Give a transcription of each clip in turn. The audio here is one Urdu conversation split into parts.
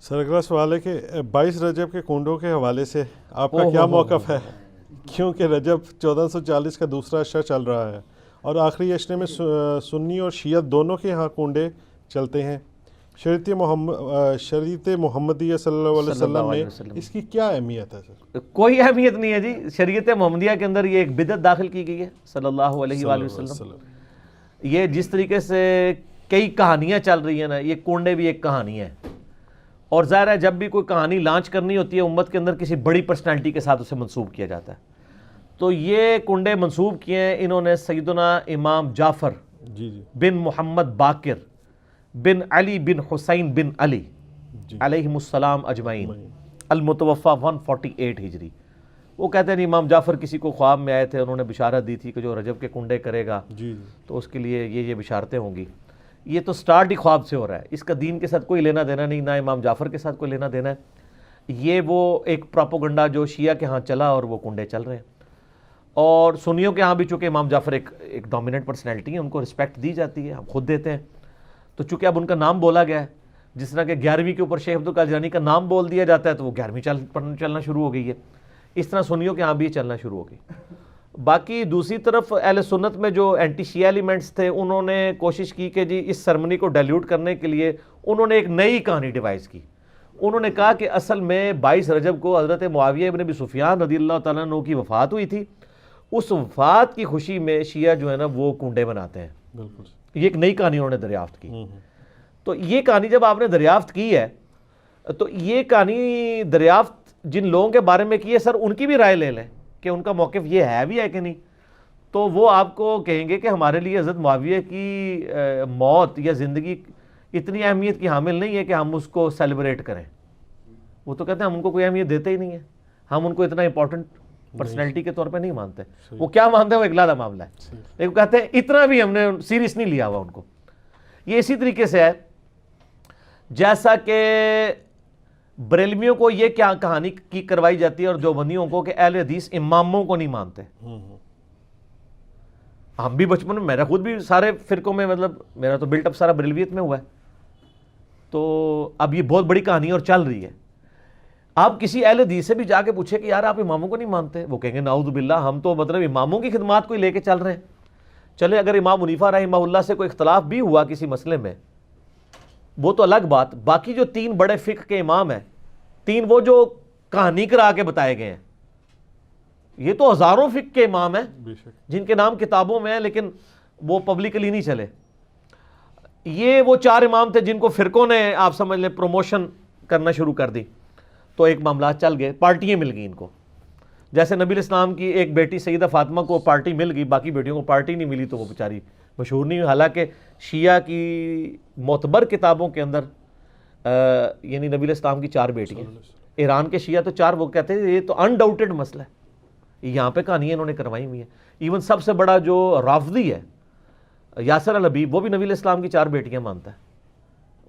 سر اگلا سوال ہے کہ 22 رجب کے کنڈوں کے حوالے سے آپ کا کیا موقف ہے؟ کیونکہ رجب 1440 کا دوسرا عشرہ چل رہا ہے اور آخری عشرے میں سنی اور شیعہ دونوں کے ہاں کنڈے چلتے ہیں۔ شریعت محمدیہ صلی اللہ علیہ وسلم میں اس کی کیا اہمیت ہے سر؟ کوئی اہمیت نہیں ہے جی، شریعت محمدیہ کے اندر یہ ایک بدعت داخل کی گئی ہے صلی اللہ علیہ وآلہ وسلم۔ یہ جس طریقے سے کئی کہانیاں چل رہی ہیں نا، یہ کنڈے بھی ایک کہانی ہے، اور ظاہر ہے جب بھی کوئی کہانی لانچ کرنی ہوتی ہے امت کے اندر کسی بڑی پرسنالٹی کے ساتھ اسے منسوب کیا جاتا ہے، تو یہ کنڈے منسوب کیے ہیں انہوں نے سیدنا امام جعفر بن محمد باقر بن علی بن حسین بن علی علیہم السلام اجمعین، المتوفہ 148 ہجری۔ وہ کہتے ہیں امام جعفر کسی کو خواب میں آئے تھے، انہوں نے بشارت دی تھی کہ جو رجب کے کنڈے کرے گا تو اس کے لیے یہ بشارتیں ہوں گی۔ یہ تو سٹارٹ ہی خواب سے ہو رہا ہے، اس کا دین کے ساتھ کوئی لینا دینا نہیں، نہ امام جعفر کے ساتھ کوئی لینا دینا ہے۔ یہ وہ ایک پراپوگنڈا جو شیعہ کے ہاں چلا اور وہ کنڈے چل رہے ہیں، اور سنیوں کے ہاں بھی چونکہ امام جعفر ایک ڈومیننٹ پرسنالٹی ہے، ان کو رسپیکٹ دی جاتی ہے، ہم خود دیتے ہیں، تو چونکہ اب ان کا نام بولا گیا ہے، جس طرح کہ 11ویں کے اوپر شیخ عبدالقادر جیلانی کا نام بول دیا جاتا ہے تو وہ 11ویں چلنا شروع ہو گئی ہے، اس طرح سنیوں کے ہاں بھی چلنا شروع ہو گئی۔ باقی دوسری طرف اہل سنت میں جو اینٹی شیعہ ایلیمنٹس تھے انہوں نے کوشش کی کہ جی اس سرمنی کو ڈیلیوٹ کرنے کے لیے انہوں نے ایک نئی کہانی ڈیوائز کی۔ انہوں نے کہا کہ اصل میں 22 رجب کو حضرت معاویہ ابن ابی سفیان رضی اللہ تعالیٰ عنہ کی وفات ہوئی تھی، اس وفات کی خوشی میں شیعہ جو ہے نا وہ کنڈے بناتے ہیں۔ یہ ایک نئی کہانی انہوں نے دریافت کی۔ تو یہ کہانی جب آپ نے دریافت کی ہے تو یہ کہانی دریافت جن لوگوں کے بارے میں کی ہے سر ان کی بھی رائے لے لیں کہ ان کا موقف یہ ہے بھی ہے کہ نہیں، تو وہ آپ کو کہیں گے کہ ہمارے لیے حضرت معاویہ کی موت یا زندگی اتنی اہمیت کی حامل نہیں ہے کہ ہم اس کو سیلیبریٹ کریں۔ وہ تو کہتے ہیں ہم ان کو کوئی اہمیت دیتے ہی نہیں ہے، ہم ان کو اتنا امپورٹنٹ پرسنالٹی کے طور پہ نہیں مانتے۔ وہ کیا مانتے ہیں وہ ایک علیحدہ معاملہ ہے، لیکن کہتے ہیں اتنا بھی ہم نے سیریس نہیں لیا ہوا ان کو۔ یہ اسی طریقے سے ہے جیسا کہ بریلویوں کو یہ کیا کہانی کی کروائی جاتی ہے اور دیوبندیوں کو کہ اہل حدیث اماموں کو نہیں مانتے۔ ہم بھی بچپن میں، میرا خود بھی سارے فرقوں میں، مطلب میرا تو بلٹ اپ سارا بریلویت میں ہوا ہے، تو اب یہ بہت بڑی کہانی اور چل رہی ہے۔ آپ کسی اہل حدیث سے بھی جا کے پوچھے کہ یار آپ اماموں کو نہیں مانتے، وہ کہیں گے نعوذ باللہ ہم تو مطلب اماموں کی خدمات کو لے کے چل رہے ہیں۔ چلے اگر امام حنیفہ رحمہ اللہ سے کوئی اختلاف بھی ہوا کسی مسئلے میں وہ تو الگ بات، باقی جو 3 بڑے فقہ کے امام ہیں، 3 وہ جو کہانی کرا کے بتائے گئے ہیں، یہ تو ہزاروں فقہ کے امام ہیں جن کے نام کتابوں میں ہیں لیکن وہ پبلکلی نہیں چلے۔ یہ وہ 4 امام تھے جن کو فرقوں نے آپ سمجھ لیں پروموشن کرنا شروع کر دی، تو ایک معاملات چل گئے، پارٹیاں مل گئی ان کو۔ جیسے نبی الاسلام کی ایک بیٹی سیدہ فاطمہ کو پارٹی مل گئی، باقی بیٹیوں کو پارٹی نہیں ملی تو وہ بیچاری مشہور نہیں ہوئی، حالانکہ شیعہ کی معتبر کتابوں کے اندر یعنی نبی الاسلام کی 4 بیٹیاں، ایران کے شیعہ تو 4، وہ کہتے ہیں یہ تو انڈاؤٹڈ مسئلہ ہے، یہاں پہ کہانیاں انہوں نے کروائی ہوئی ہیں۔ ایون سب سے بڑا جو رافضی ہے یاسر الحبیب، وہ بھی نبی الاسلام کی 4 بیٹیاں مانتا ہے،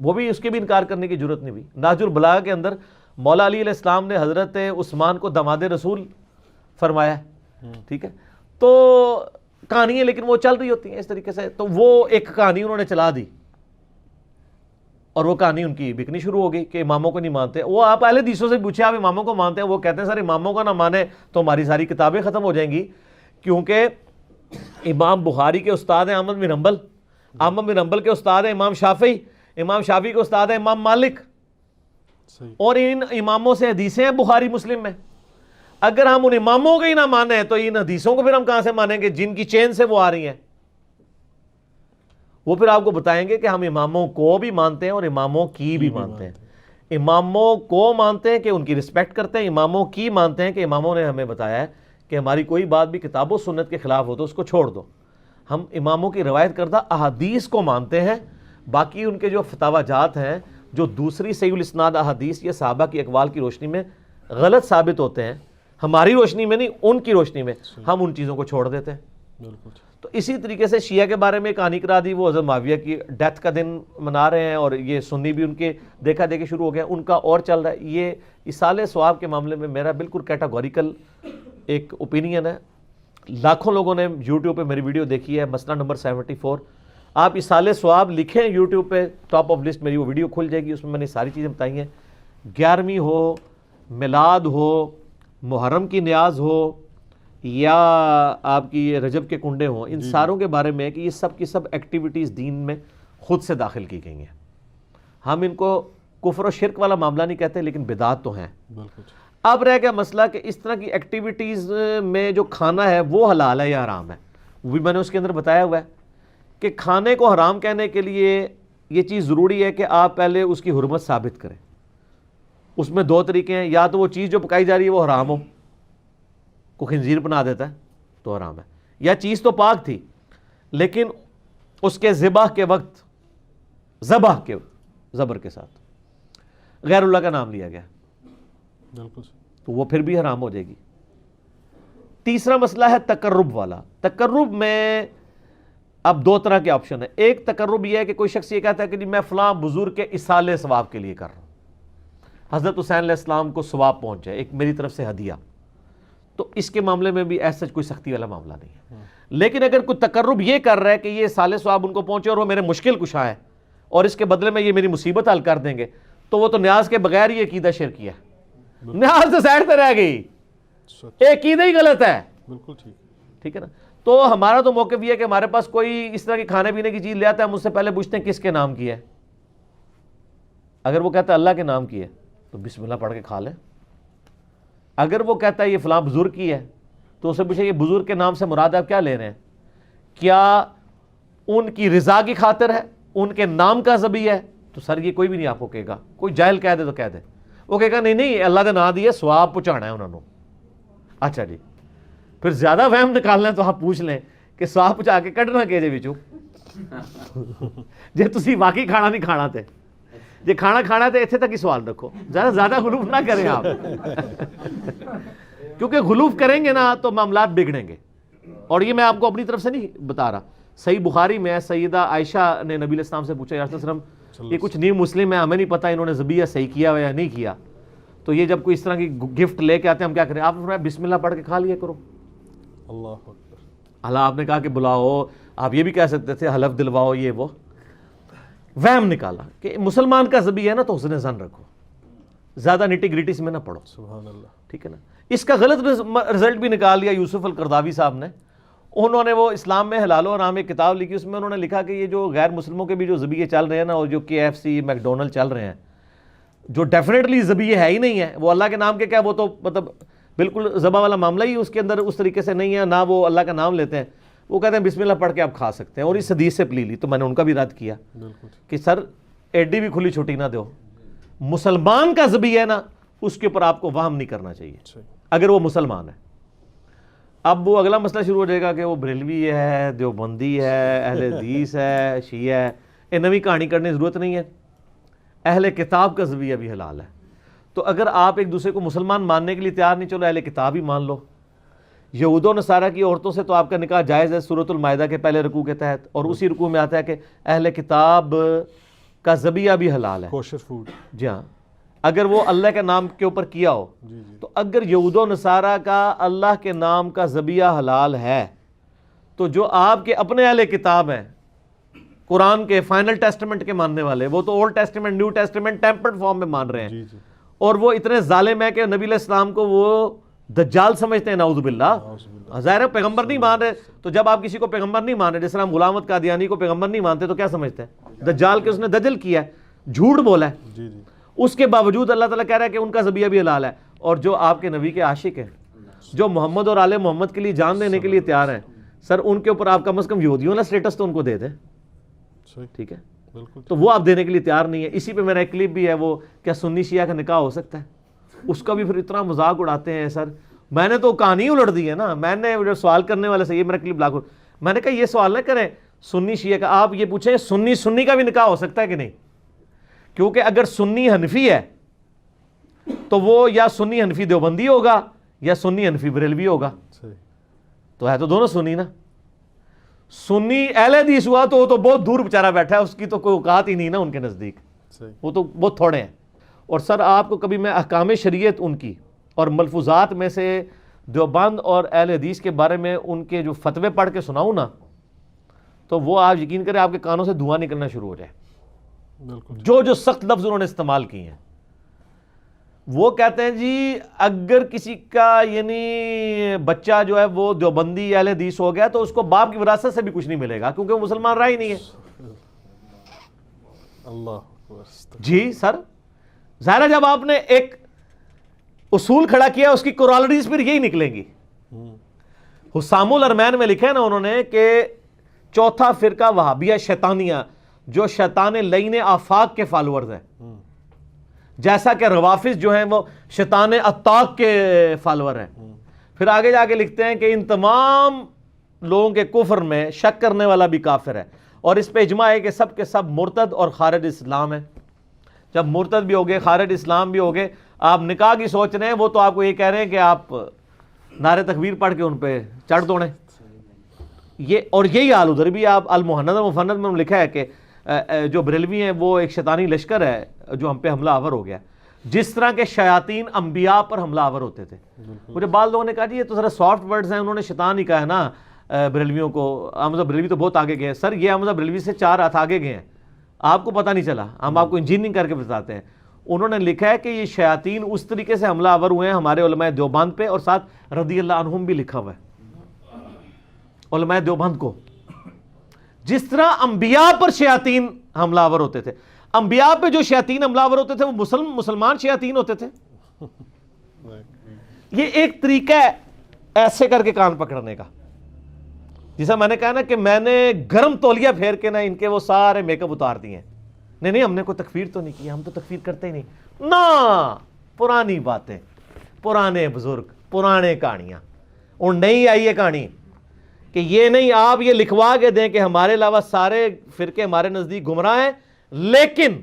وہ بھی اس کے بھی انکار کرنے کی ضرورت نہیں ہوئی۔ نہج البلاغہ کے اندر مولا علی علیہ السلام نے حضرت عثمان کو داماد رسول فرمایا ہے، ٹھیک ہے، تو کہانیاں لیکن وہ چل رہی ہوتی ہیں اس طریقے سے۔ تو وہ ایک کہانی انہوں نے چلا دی اور وہ کہانی ان کی بکنی شروع ہو گئی کہ اماموں کو نہیں مانتے۔ وہ آپ اہل حدیثوں سے پوچھے آپ اماموں کو مانتے ہیں، وہ کہتے ہیں سر اماموں کا نہ مانے تو ہماری ساری کتابیں ختم ہو جائیں گی، کیونکہ امام بخاری کے استاد ہیں احمد بن حنبل، احمد بن حنبل کے استاد ہیں امام شافعی، امام شافعی کے استاد ہیں امام مالک، اور ان اماموں سے حدیثیں ہیں بخاری مسلم میں۔ اگر ہم ان اماموں کو ہی نہ مانیں تو ان حدیثوں کو پھر ہم کہاں سے مانیں گے جن کی چین سے وہ آ رہی ہیں؟ وہ پھر آپ کو بتائیں گے کہ ہم اماموں کو بھی مانتے ہیں اور اماموں کی بھی مانتے ہیں۔ اماموں کو مانتے ہیں کہ ان کی رسپیکٹ کرتے ہیں، اماموں کی مانتے ہیں کہ اماموں نے ہمیں بتایا ہے کہ ہماری کوئی بات بھی کتاب و سنت کے خلاف ہو تو اس کو چھوڑ دو۔ ہم اماموں کی روایت کردہ احادیث کو مانتے ہیں، باقی ان کے جو فتاوی جات ہیں جو دوسری صحیح الاسناد احادیث یا صحابہ کی اقوال کی روشنی میں غلط ثابت ہوتے ہیں، ہماری روشنی میں نہیں ان کی روشنی میں، ہم ان چیزوں کو چھوڑ دیتے ہیں۔ تو اسی طریقے سے شیعہ کے بارے میں کہانی کرا دی، وہ حضرت معاویہ کی ڈیتھ کا دن منا رہے ہیں، اور یہ سنی بھی ان کے دیکھا دیکھے شروع ہو گئے، ان کا اور چل رہا ہے۔ یہ اصالہ ثواب کے معاملے میں میرا بالکل کیٹاگوریکل ایک اوپینین ہے۔ لاکھوں لوگوں نے یوٹیوب پہ میری ویڈیو دیکھی ہے، مسئلہ نمبر 74۔ آپ اصالہ ثواب لکھیں یوٹیوب پہ، ٹاپ آف لسٹ میری وہ ویڈیو کھل جائے گی، اس میں نے ساری چیزیں بتائی ہیں 11ویں ہو، میلاد ہو، محرم کی نیاز ہو، یا آپ کی یہ رجب کے کنڈے ہوں، ان ساروں کے بارے میں کہ یہ سب کی سب ایکٹیویٹیز دین میں خود سے داخل کی گئی ہیں. ہم ان کو کفر و شرک والا معاملہ نہیں کہتے، لیکن بدعات تو ہیں. بالکل. اب رہ گیا مسئلہ کہ اس طرح کی ایکٹیویٹیز میں جو کھانا ہے وہ حلال ہے یا حرام ہے. وہ بھی میں نے اس کے اندر بتایا ہوا ہے کہ کھانے کو حرام کہنے کے لیے یہ چیز ضروری ہے کہ آپ پہلے اس کی حرمت ثابت کریں. اس میں دو طریقے ہیں، یا تو وہ چیز جو پکائی جا رہی ہے وہ حرام ہو، کوئی خنزیر بنا دیتا ہے تو حرام ہے، یا چیز تو پاک تھی لیکن اس کے ذبح کے وقت ذبح کے زبر کے ساتھ غیر اللہ کا نام لیا گیا بالکل، تو وہ پھر بھی حرام ہو جائے گی. تیسرا مسئلہ ہے تقرب والا. تقرب میں اب دو طرح کے آپشن ہیں. ایک تقرب یہ ہے کہ کوئی شخص یہ کہتا ہے کہ جی میں فلاں بزرگ کے اصالے ثواب کے لیے کر رہا ہوں، حضرت حسین علیہ السلام کو ثواب پہنچ جائے، ایک میری طرف سے ہدیہ. تو اس کے معاملے میں بھی ایسا کوئی سختی والا معاملہ نہیں ہے. لیکن اگر کوئی تقرب یہ کر رہا ہے کہ یہ اصالے ثواب ان کو پہنچے اور وہ میرے مشکل کشا ہے اور اس کے بدلے میں یہ میری مصیبت حل کر دیں گے، تو وہ تو نیاز کے بغیر ہی عقیدہ شرکی ہے. نیاز تو سائڈ پہ رہ گئی، عقیدہ ہی غلط ہے. بالکل ٹھیک ہے نا. تو ہمارا تو موقف یہ ہے کہ ہمارے پاس کوئی اس طرح کی کھانے پینے کی چیز لے آتا ہے، ہم اس سے پہلے پوچھتے ہیں کس کے نام کی ہے. اگر وہ کہتا ہے اللہ کے نام کی ہے تو بسم اللہ پڑھ کے کھا لیں. اگر وہ کہتا ہے یہ فلاں بزرگ کی ہے تو اسے پوچھے یہ بزرگ کے نام سے مراد آپ کیا لے رہے ہیں؟ کیا ان کی رضا کی خاطر ہے، ان کے نام کا ذبیح ہے؟ تو سر یہ کوئی بھی نہیں آپ کو کہے گا. کوئی جاہل کہہ دے تو کہہ دے، وہ کہے گا نہیں اللہ کا نام دیا ثواب پہنچانا ہے انہوں نے. اچھا جی، پھر زیادہ وہم نکالنا ہے تو آپ پوچھ لیں کہ ثواب پہنچا کے کڈنا کہ وچوں جے تسی واقعی کھانا نہیں کھانا تے، جے کھانا کھانا تے اتنے تک ہی سوال رکھو، زیادہ غلوف نہ کریں آپ کیونکہ غلوف کریں گے نا تو معاملات بگڑیں گے. اور یہ میں آپ کو اپنی طرف سے نہیں بتا رہا. صحیح بخاری میں سیدہ عائشہ نے نبی علیہ السلام سے پوچھا یا رسول اللہ علیہ وسلم یہ کچھ نیو مسلم ہے، ہمیں نہیں پتا انہوں نے ذبیحہ صحیح کیا ہوا یا نہیں کیا، تو یہ جب کوئی اس طرح کی گفٹ لے کے آتے ہیں ہم کیا کریں؟ آپ نے فرمایا بسم اللہ پڑھ کے کھا لیا کرو. اللہ اکبر. اللہ آپ نے کہا کہ بلاؤ، آپ یہ بھی کہہ سکتے تھے حلف دلواؤ، یہ وہ وہم نکالا کہ مسلمان کا ذبیحہ ہے نا تو حسن ظن رکھو، زیادہ نٹی گریٹی میں نہ پڑھو. سبحان اللہ. ٹھیک ہے نا. اس کا غلط رزلٹ بھی نکال لیا یوسف القرداوی صاحب نے. انہوں نے وہ اسلام میں حلال و حرام ایک کتاب لکھی، اس میں انہوں نے لکھا کہ یہ جو غیر مسلموں کے بھی جو ذبیحے چل رہے ہیں نا، اور جو KFC میکڈونلڈ چل رہے ہیں، جو ڈیفینیٹلی ذبیحے ہے ہی نہیں ہے، وہ اللہ کے نام کے کیا، وہ تو مطلب بالکل ذبح والا معاملہ ہی اس کے اندر اس طریقے سے نہیں ہے، نہ وہ اللہ کا نام لیتے ہیں. وہ کہتے ہیں بسم اللہ پڑھ کے آپ کھا سکتے ہیں، اور اس حدیث سے پلی لی. تو میں نے ان کا بھی رد کیا کہ سر ایڈی بھی کھلی چھٹی نہ دو. مسلمان کا ذبیحہ ہے نا اس کے اوپر آپ کو وہم نہیں کرنا چاہیے اگر وہ مسلمان ہے. اب وہ اگلا مسئلہ شروع ہو جائے گا کہ وہ بریلوی ہے، دیوبندی ہے، اہل حدیث ہے، شیعہ ہے. یہ نئی کہانی کرنے کی ضرورت نہیں ہے. اہل کتاب کا ذبیحہ بھی حلال ہے. تو اگر آپ ایک دوسرے کو مسلمان ماننے کے لیے تیار نہیں، چلو اہل کتاب ہی مان لو. یہود و نصارہ کی عورتوں سے تو آپ کا نکاح جائز ہے سورۃ المائدہ کے پہلے رکوع کے تحت، اور اسی رکوع میں آتا ہے کہ اہل کتاب کا ذبیحہ بھی حلال ہے، کوشر فوڈ. جی ہاں، اگر وہ اللہ کے نام کے اوپر کیا ہو. تو اگر یہود و نصارہ کا اللہ کے نام کا ذبیحہ حلال ہے تو جو آپ کے اپنے اہل کتاب ہیں، قرآن کے فائنل ٹیسٹمنٹ کے ماننے والے، وہ تو old testament new testament tempered form میں مان رہے ہیں، اور وہ اتنے ظالم ہیں کہ نبی علیہ السلام کو وہ دجال سمجھتے ہیں. نعوذ باللہ. ظاہر پیغمبر نہیں مان رہے، تو جب آپ کسی کو پیغمبر نہیں مان رہے، جس طرح ہم غلام احمد قادیانی کو پیغمبر نہیں مانتے، تو کیا سمجھتے ہیں؟ دجال کے اس نے دجل کیا ہے، جھوٹ بولا ہے. اس کے باوجود اللہ تعالیٰ کہہ رہا ہے کہ ان کا ذبیحہ بھی حلال ہے. اور جو آپ کے نبی کے عاشق ہیں، جو محمد اور آل محمد کے لیے جان دینے کے لیے تیار ہیں، سر ان کے اوپر آپ کم از کم یہودیوں والا سٹیٹس تو ان کو دے دیں. ٹھیک ہے، تو وہ آپ دینے کے لیے تیار نہیں ہے. اسی پہ میرا ایک کلپ بھی ہے، وہ کیا سنی شیعہ کا نکاح ہو سکتا ہے؟ اس کا بھی پھر اتنا مذاق اڑاتے ہیں. سر میں نے تو کہانی الٹ دی ہے نا. میں نے سوال کرنے والے سے یہ میرا کلپ لاکھ، میں نے کہا یہ سوال نہ کریں سنی شیعہ کا، آپ یہ پوچھیں سنی کا بھی نکاح ہو سکتا ہے کہ نہیں. کیونکہ اگر سنی حنفی ہے تو وہ یا سنی حنفی دیوبندی ہوگا یا سنی حنفی بریلوی ہوگا. تو ہے تو دونوں سنی نا. سنی اہل حدیث ہوا تو وہ تو بہت دور بیچارہ بیٹھا ہے، اس کی تو کوئی اوقات ہی نہیں نا ان کے نزدیک، وہ تو بہت تھوڑے ہیں. اور سر آپ کو کبھی میں احکام شریعت ان کی اور ملفوظات میں سے دیوبند اور اہل حدیث کے بارے میں ان کے جو فتوے پڑھ کے سناؤں نا، تو وہ آپ یقین کریں آپ کے کانوں سے دھواں نکلنا شروع ہو جائے. جو سخت لفظ انہوں نے استعمال کیے ہیں. وہ کہتے ہیں جی اگر کسی کا یعنی بچہ جو ہے وہ دیوبندی اہل حدیث ہو گیا تو اس کو باپ کی وراثت سے بھی کچھ نہیں ملے گا کیونکہ وہ مسلمان رہا ہی نہیں ہے. اللہ جی سر ظاہر ہے جب آپ نے ایک اصول کھڑا کیا اس کی کورالریز پھر یہی نکلیں گی. حسام الارمین میں لکھا ہے نا انہوں نے کہ چوتھا فرقہ وہابیہ شیطانیہ جو شیطان لعین آفاق کے فالورز ہیں، جیسا کہ روافظ جو ہیں وہ شیطان اطاق کے فالور ہیں. پھر آگے جا کے لکھتے ہیں کہ ان تمام لوگوں کے کفر میں شک کرنے والا بھی کافر ہے، اور اس پہ اجماع ہے کہ سب کے سب مرتد اور خارج اسلام ہیں. جب مرتد بھی ہوگے خارج اسلام بھی ہوگے، آپ نکاح کی سوچ رہے ہیں وہ تو آپ کو یہ کہہ رہے ہیں کہ آپ نعرے تکبیر پڑھ کے ان پہ چڑھ دوڑیں. یہ اور یہی حال ادھر بھی. آپ المحند المفند میں لکھا ہے کہ جو بریلوی ہیں وہ ایک شیطانی لشکر ہے جو ہم پہ حملہ آور ہو گیا، جس طرح کے شیاطین انبیاء پر حملہ آور ہوتے تھے. مجھے بعض لوگوں نے کہا جی یہ تو ذرا سافٹ ورڈز ہیں، انہوں نے شیطان ہی کہا ہے نا بریلویوں کو. احمد بریلوی تو بہت آگے گئے. سر یہ احمد بریلوی سے 4 ہاتھ آگے گئے ہیں، آپ کو پتہ نہیں چلا، ہم آپ کو انجینئرنگ کر کے بتاتے ہیں. انہوں نے لکھا ہے کہ یہ شیاطین اس طریقے سے حملہ آور ہوئے ہیں ہمارے علماء دیوبند پہ، اور ساتھ رضی اللہ عنہم بھی لکھا ہوا ہے علماء دیوبند کو. جس طرح انبیاء پر شیاطین حملہ آور ہوتے تھے، انبیاء پہ جو شیاطین حملہ آور ہوتے تھے وہ مسلمان شیاطین ہوتے تھے. یہ ایک طریقہ ہے ایسے کر کے کان پکڑنے کا، جیسا میں نے کہا نا کہ میں نے گرم تولیہ پھیر کے نا ان کے وہ سارے میک اپ اتار دیے ہیں. نہیں ہم نے کوئی تکفیر تو نہیں کی، ہم تو تکفیر کرتے ہی نہیں نا. پرانی باتیں، پرانے بزرگ، پرانے کہانیاں. اور نہیں آئی ہے کہانی کہ یہ نہیں آپ یہ لکھوا کے دیں کہ ہمارے علاوہ سارے فرقے ہمارے نزدیک گمراہ ہیں لیکن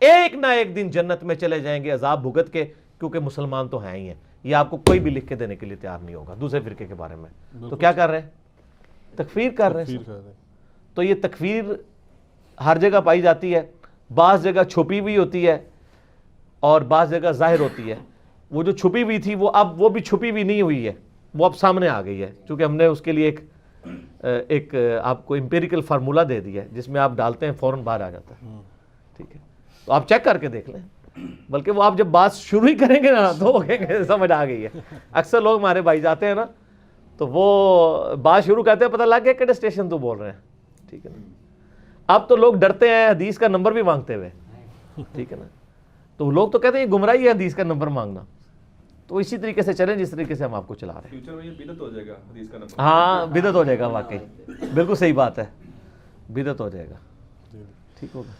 ایک نہ ایک دن جنت میں چلے جائیں گے عذاب بھگت کے کیونکہ مسلمان تو ہیں ہی ہیں. یہ آپ کو کوئی بھی لکھ کے دینے کے لیے تیار نہیں ہوگا دوسرے فرقے کے بارے میں. تو کیا کر رہے ہیں؟ تکفیر کر رہے ہیں. تو یہ تکفیر ہر جگہ پائی جاتی ہے، بعض جگہ چھپی ہوئی ہوتی ہے اور بعض جگہ ظاہر ہوتی ہے. وہ جو چھپی ہوئی تھی وہ بھی چھپی ہوئی نہیں ہوئی ہے، وہ اب سامنے آ گئی ہے چونکہ ہم نے اس کے لیے ایک آپ کو امپیریکل فارمولا دے دیا ہے جس میں آپ ڈالتے ہیں فوراً باہر آ جاتا ہے. ٹھیک ہے، تو آپ چیک کر کے دیکھ لیں. بلکہ وہ آپ جب بات شروع ہی کریں گے نا تو سمجھ آ گئی ہے. اکثر لوگ ہمارے بھائی جاتے ہیں نا تو وہ بات شروع کرتے ہیں پتہ لگ گیا کہڑے اسٹیشن تو بول رہے ہیں. ٹھیک ہے نا. اب تو لوگ ڈرتے ہیں حدیث کا نمبر بھی مانگتے ہوئے. ٹھیک ہے نا. تو لوگ تو کہتے ہیں یہ گمراہی ہے حدیث کا نمبر مانگنا. تو اسی طریقے سے چلیں جس طریقے سے ہم آپ کو چلا رہے ہیں. فیوچر میں یہ بدعت ہو جائے گا حدیث کا نمبر. ہاں بدعت ہو جائے گا، واقعی بالکل صحیح بات ہے، بدعت ہو جائے گا. ٹھیک ہوگا.